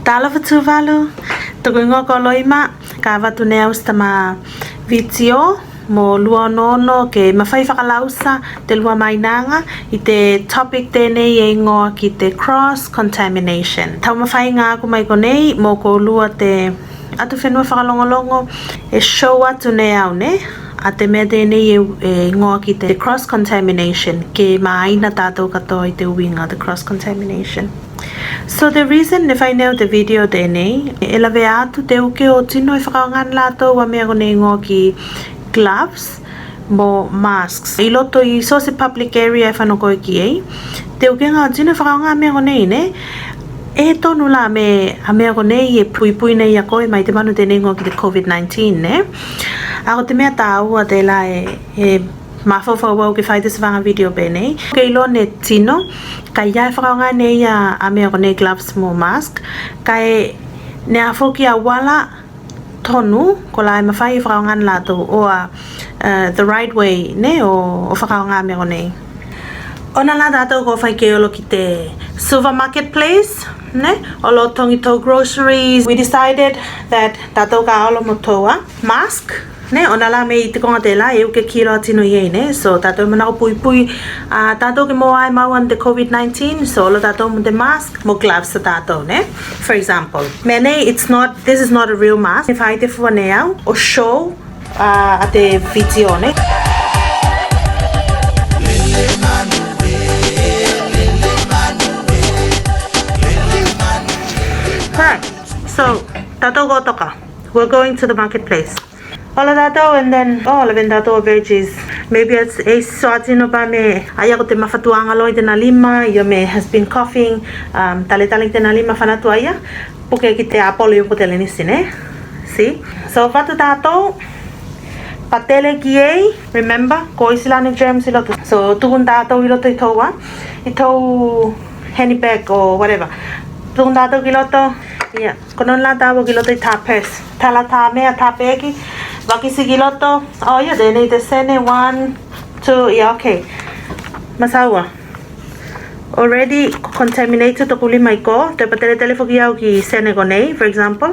Talo for Tuvalu, tugungo koloima, kava tuneus tama video, mo lua nono ke mawhai whakalausa te lua mainanga I te topic tēnei e ngoa ki te cross contamination. Tau mawhai ngā aku mai konei, mo ko lua te atu whenua whakalongolongo e show atu nei au ne, a te mea tēnei e ngoa ki te cross contamination, ke maaina tātou katoa I te uinga, the cross contamination. So the reason if I know the video tēnei, e lawe atu te uke o tino I whakaongan lātou wa mea konei ngoa ki gloves mo masks. I loto I so se public area e whanoko ki ei, te uke ngā tino whakaonga mea konei ne, e tonu la me a mea konei e pui nei a koe mai te manu tēnei ngoa ki te COVID-19 ne. Ako te mea tāua te la e mawhawhau wau ke whai te savanga video pēnei. Kei lo ne tino, kai iai whakaonga nei a mea konei gloves mo mask, kai ne a whoki a wala tonu, ko la e mawhai whakaonga lātou o the right way ne o whakaonga mea konei. Ona la tātou ko whai ke olo ki te supermarket place, ne? O lo tongi tau groceries. We decided that tātou ka olo mo toa mask, ne? Ona la me I te konga te la, e uke kilo atino iei, ne? So tātou manako pui tātou ke mo ai mau an te COVID-19, so lo tātou mo te mask, mo gloves sa tātou, ne? For example, mene, this is not a real mask. If I te fua ne au, o show a te video, ne? So, tato go toka. We're going to the marketplace. Ola tato and then laven tato veggies. Maybe it's a swatino ba me aya ko te mafatuanga loy te na lima, yo me has been coughing, tale te na lima fanatu aya. Puke ki te apolo yo potele ni sine. See? So fatu tato patele ki ei, remember, ko isilane germs iloto. So tukun tato iloto itowa. Ito henny bag or whatever. Tukun tato iloto. Yeah, konon la tawo giloto I tapes. Tala ta mea tapeki. Baki si giloto. Oh yeah, they need the sene 1, 2. Yeah, okay. Masawa. Already contaminated to kuli mai ko. Te patele telefoki au ki sene gonei, for example.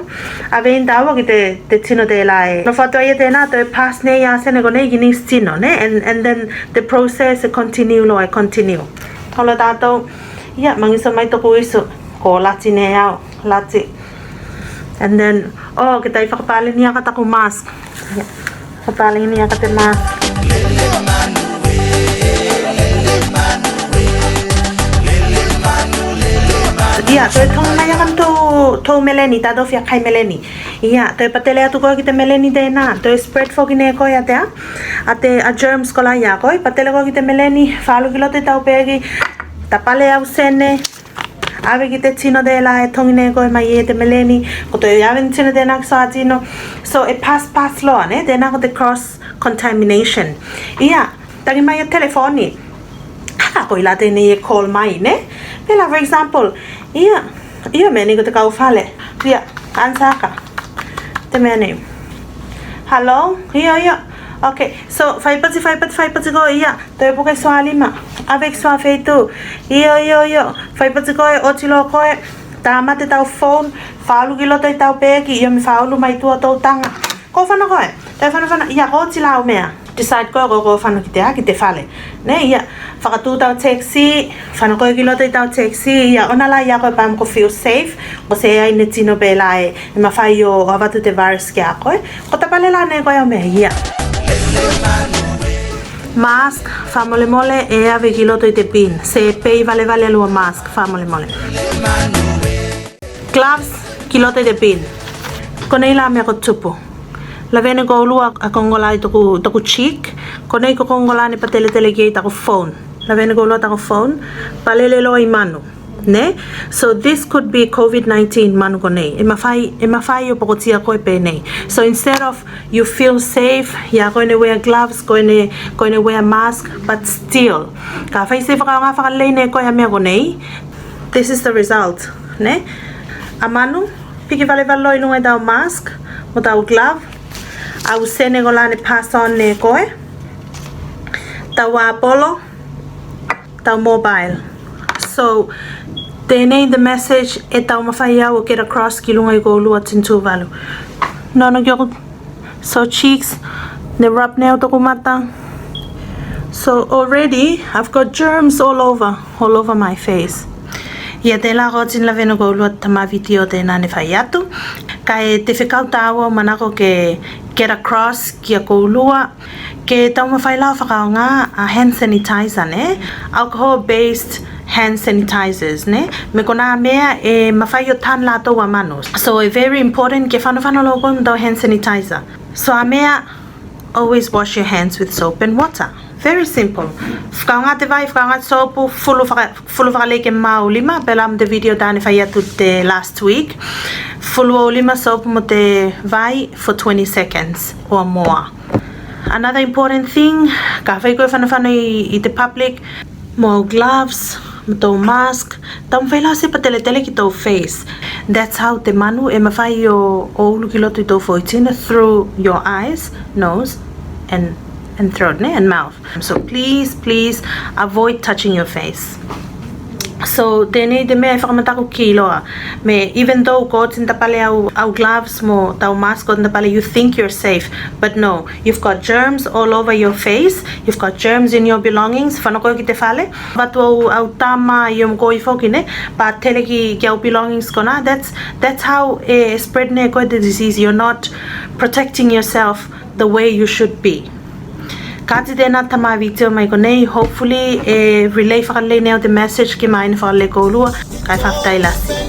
Avein tawo ki te tino de lai. No fato ia te na to pass ne ya sene gonei gini tino ne, and then the process continue lo I continue. Hola tato. Yeah, mangiso mai to iso. Ko lati ne au. Lati. And then, kita whakapali niya ka tako mask. Whakapali niya ka te mask. Yeah, to tong na yakan to meleni, tado fia kai meleni. Yeah, to patele atu ko kita meleni de na. To spread fo gine ko ya te ate a germs ko la ya ko patele ko kita meleni, falu kilo te tau pegi. Tapale au sene. Ave ki te tino de la e tongine ko mai e te meleni ko te ave tino de na sa tino, so e pass lo ne de na ko te cross contamination. Ia tagi mai e telefoni ko ila te ne e call mai ne pela, for example, ia meni ko te kau fale ia ansaka te meni hello ia okay, so fai pati go ia to e pokai swali ma avec swa feito io fai pati ko o tilo ko tama te tau phone falu ki loto I tau peki ia mi faulu mai tua tau tanga ko fana ko te fana ia ko tila o mea decide ko fana ki te fale ne ia fakatu tau taxi fana ko ki loto I tau taxi ia ona la ia ko pam ko feel safe ko se ai ne tino bela e ma fai o avatu te virus ki a ko tapale la ne ko ia me ia mask famole mole e ave kiloto I te pin se pei vale lua mask famole mole gloves kiloto I te pin konei la me ko tupu la vene ko lua a kongola I toku cheek konei ko kongola ne patele ki ta ko phone la vene ko lua ta ko phone palele lo I manu ne, so this could be COVID-19 manu konei e mafai o pokotia ko pene. So instead of you feel safe, you're going to wear gloves, going to wear mask, but still ka fai se nga whakalei ne ko ya mea konei, this is the result ne a manu piki vale valoi lunga tau mask mo tau glove au sene gola ne pass on ne koe tau apolo tau mobile. So Tēnei the message e tau mawhai au o get across ki lunga I koulua tin Tuvalu. Nono ki ako. So cheeks, ne rub nail toko mata. So already I've got germs all over my face. Ia te la rotin la veno koulua tama video te nane whai atu. Kai te whikau tāua manako ke get across ki a koulua. Ke tau mawhai lau whakao ngā a hand sanitizer ne. Alcohol based hand sanitizers ne. Me kona mea e mawhai o tan lato wa manos. So very important ke whanawhana logo mdau hand sanitizer. So a mea always wash your hands with soap and water. Very simple. Whakao ngā te vai, whakao ngā sopu, fulu whakaleke mā o lima. Pela am te video tāne whai atu te last week. Fulu o lima sopu mo te vai for 20 seconds or more. Another important thing, ka whai koe whanawhana I te public, mo gloves, mo tau mask, tau mwhailau sepa tele ki tau face. That's how te manu e mawhai o ulu ki lotu I tau whoitina through your eyes, nose, and throat and mouth. So please avoid touching your face. So tēnei te mea whakamatako ki loa. Me even though ko tin tapale au gloves mo tau mask ko tin tapale, you think you're safe, but no, you've got germs all over your face. You've got germs in your belongings. Whanako ki te whale. Watu au tama I ko I whokine, pa tele ki au belongings kona. That's how spread ne koe the disease. You're not protecting yourself the way you should be. Kati tēnā tama video mai konei, hopefully relay whakalei neo the message ki mai na whakalei koulua, kai whaftai lasi.